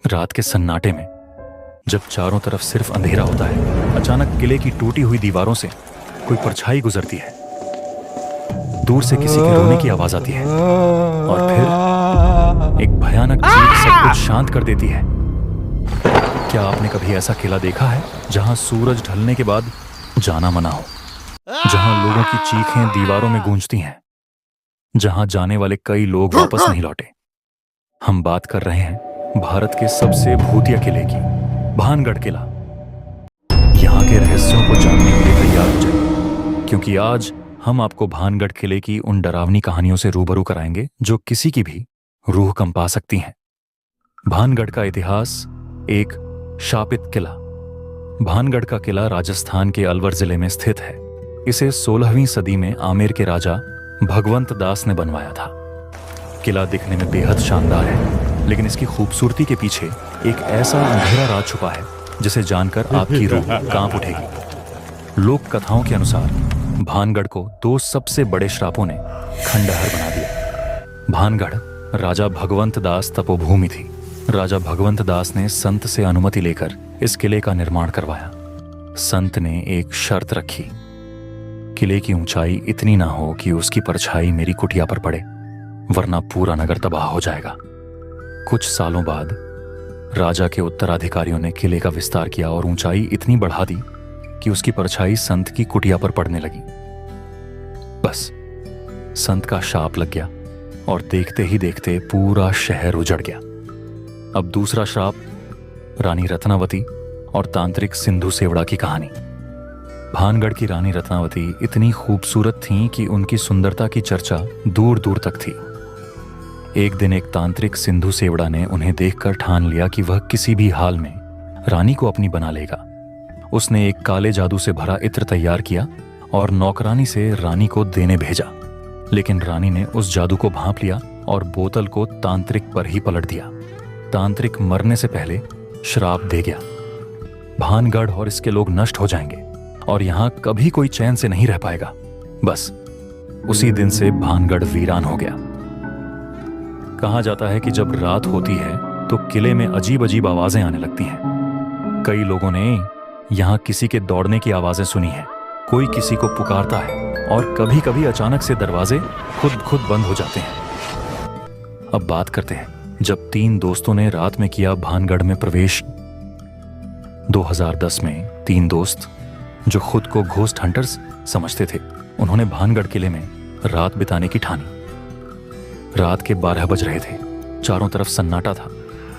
रात के सन्नाटे में जब चारों तरफ सिर्फ अंधेरा होता है, अचानक किले की टूटी हुई दीवारों से कोई परछाई गुजरती है। दूर से किसी के रोने की आवाज आती है और फिर एक भयानक चीख सब कुछ शांत कर देती है। क्या आपने कभी ऐसा किला देखा है जहां सूरज ढलने के बाद जाना मना हो, जहां लोगों की चीखें दीवारों में गूंजती हैं, जहां जाने वाले कई लोग वापस नहीं लौटे? हम बात कर रहे हैं भारत के सबसे भूतिया किले की, भानगढ़ किला। यहाँ के रहस्यों को जानने के लिए तैयार हो जाइए, क्योंकि आज हम आपको भानगढ़ किले की उन डरावनी कहानियों से रूबरू कराएंगे जो किसी की भी रूह कंपा सकती हैं। भानगढ़ का इतिहास एक शापित किला। भानगढ़ का किला राजस्थान के अलवर जिले में स्थित है। इसे 16वीं सदी में आमेर के राजा भगवंत दास ने बनवाया था। किला दिखने में बेहद शानदार है, लेकिन इसकी खूबसूरती के पीछे एक ऐसा अंधेरा राज छुपा है जिसे जानकर आपकी रूह कांप उठेगी। लोक कथाओं के अनुसार भानगढ़ को 2 सबसे बड़े श्रापों ने खंडहर बना दिया। भानगढ़ राजा भगवंत दास तपोभूमि थी। राजा भगवंत दास ने संत से अनुमति लेकर इस किले का निर्माण करवाया। संत ने एक शर्त रखी, किले की ऊंचाई इतनी ना हो कि उसकी परछाई मेरी कुटिया पर पड़े, वरना पूरा नगर तबाह हो जाएगा। कुछ सालों बाद राजा के उत्तराधिकारियों ने किले का विस्तार किया और ऊंचाई इतनी बढ़ा दी कि उसकी परछाई संत की कुटिया पर पड़ने लगी। बस संत का शाप लग गया और देखते ही देखते पूरा शहर उजड़ गया। अब दूसरा श्राप, रानी रत्नावती और तांत्रिक सिंधु सेवड़ा की कहानी। भानगढ़ की रानी रत्नावती इतनी खूबसूरत थीं कि उनकी सुंदरता की चर्चा दूर दूर तक थी। एक दिन एक तांत्रिक सिंधु सेवड़ा ने उन्हें देखकर ठान लिया कि वह किसी भी हाल में रानी को अपनी बना लेगा। उसने एक काले जादू से भरा इत्र तैयार किया और नौकरानी से रानी को देने भेजा, लेकिन रानी ने उस जादू को भांप लिया और बोतल को तांत्रिक पर ही पलट दिया। तांत्रिक मरने से पहले श्राप दे गया, भानगढ़ और इसके लोग नष्ट हो जाएंगे और यहां कभी कोई चैन से नहीं रह पाएगा। बस उसी दिन से भानगढ़ वीरान हो गया। कहा जाता है कि जब रात होती है तो किले में अजीब अजीब आवाजें आने लगती हैं। कई लोगों ने यहां किसी के दौड़ने की आवाजें सुनी हैं, कोई किसी को पुकारता है और कभी कभी अचानक से दरवाजे खुद बंद हो जाते हैं। अब बात करते हैं जब 3 दोस्तों ने रात में किया भानगढ़ में प्रवेश। 2010 में 3 दोस्त जो खुद को घोस्ट हंटर्स समझते थे, उन्होंने भानगढ़ किले में रात बिताने की ठानी। रात के 12 बज रहे थे, चारों तरफ सन्नाटा था।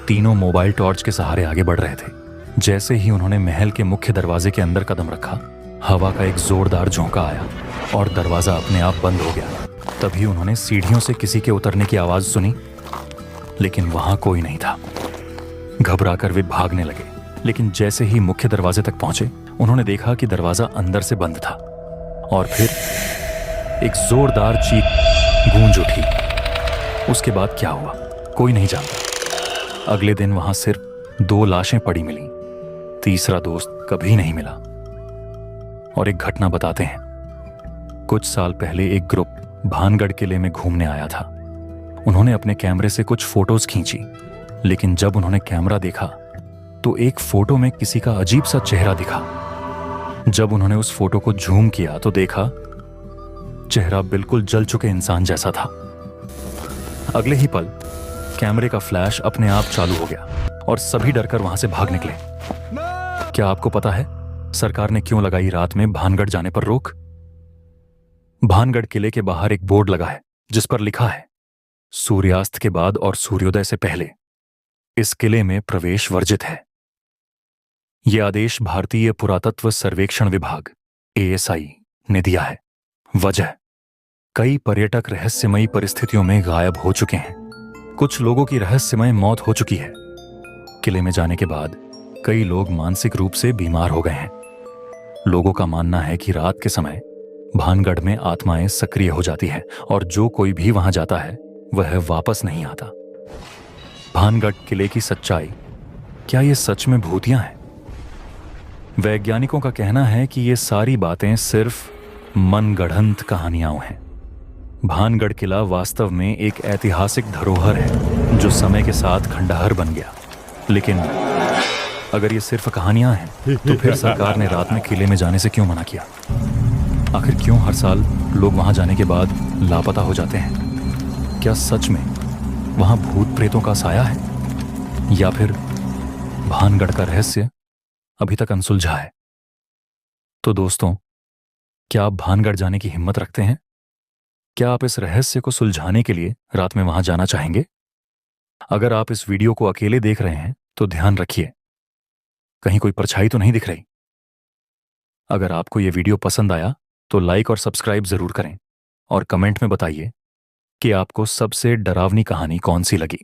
तीनों मोबाइल टॉर्च के सहारे आगे बढ़ रहे थे। जैसे ही उन्होंने महल के मुख्य दरवाजे के अंदर कदम रखा, हवा का एक जोरदार झोंका आया और दरवाजा अपने आप बंद हो गया। तभी उन्होंने सीढ़ियों से किसी के उतरने की आवाज सुनी, लेकिन वहां कोई नहीं था। घबराकर वे भागने लगे, लेकिन जैसे ही मुख्य दरवाजे तक पहुंचे, उन्होंने देखा कि दरवाजा अंदर से बंद था और फिर एक जोरदार चीख गूंज उठी। उसके बाद क्या हुआ कोई नहीं जानता। अगले दिन वहां सिर्फ 2 लाशें पड़ी मिली। तीसरा दोस्त कभी नहीं मिला। और एक घटना बताते हैं। कुछ साल पहले एक ग्रुप भानगढ़ किले में घूमने आया था। उन्होंने अपने कैमरे से कुछ फोटोज खींची, लेकिन जब उन्होंने कैमरा देखा तो एक फोटो में किसी का अजीब सा चेहरा दिखा। जब उन्होंने उस फोटो को जूम किया तो देखा चेहरा बिल्कुल जल चुके इंसान जैसा था। अगले ही पल कैमरे का फ्लैश अपने आप चालू हो गया और सभी डरकर वहां से भाग निकले। क्या आपको पता है सरकार ने क्यों लगाई रात में भानगढ़ जाने पर रोक? भानगढ़ किले के बाहर एक बोर्ड लगा है जिस पर लिखा है, सूर्यास्त के बाद और सूर्योदय से पहले इस किले में प्रवेश वर्जित है। यह आदेश भारतीय पुरातत्व सर्वेक्षण विभाग ASI ने दिया है। वजह, कई पर्यटक रहस्यमयी परिस्थितियों में गायब हो चुके हैं। कुछ लोगों की रहस्यमय मौत हो चुकी है। किले में जाने के बाद कई लोग मानसिक रूप से बीमार हो गए हैं। लोगों का मानना है कि रात के समय भानगढ़ में आत्माएं सक्रिय हो जाती हैं और जो कोई भी वहां जाता है वह वापस नहीं आता। भानगढ़ किले की सच्चाई, क्या ये सच में भूतियां हैं? वैज्ञानिकों का कहना है कि ये सारी बातें सिर्फ मनगढ़ंत कहानियां हैं। भानगढ़ किला वास्तव में एक ऐतिहासिक धरोहर है जो समय के साथ खंडहर बन गया। लेकिन अगर ये सिर्फ कहानियां हैं तो फिर सरकार ने रात में किले में जाने से क्यों मना किया? आखिर क्यों हर साल लोग वहां जाने के बाद लापता हो जाते हैं? क्या सच में वहां भूत प्रेतों का साया है, या फिर भानगढ़ का रहस्य अभी तक अनसुलझा है? तो दोस्तों, क्या आप भानगढ़ जाने की हिम्मत रखते हैं? क्या आप इस रहस्य को सुलझाने के लिए रात में वहां जाना चाहेंगे? अगर आप इस वीडियो को अकेले देख रहे हैं तो ध्यान रखिए, कहीं कोई परछाई तो नहीं दिख रही। अगर आपको यह वीडियो पसंद आया तो लाइक और सब्सक्राइब जरूर करें और कमेंट में बताइए कि आपको सबसे डरावनी कहानी कौन सी लगी।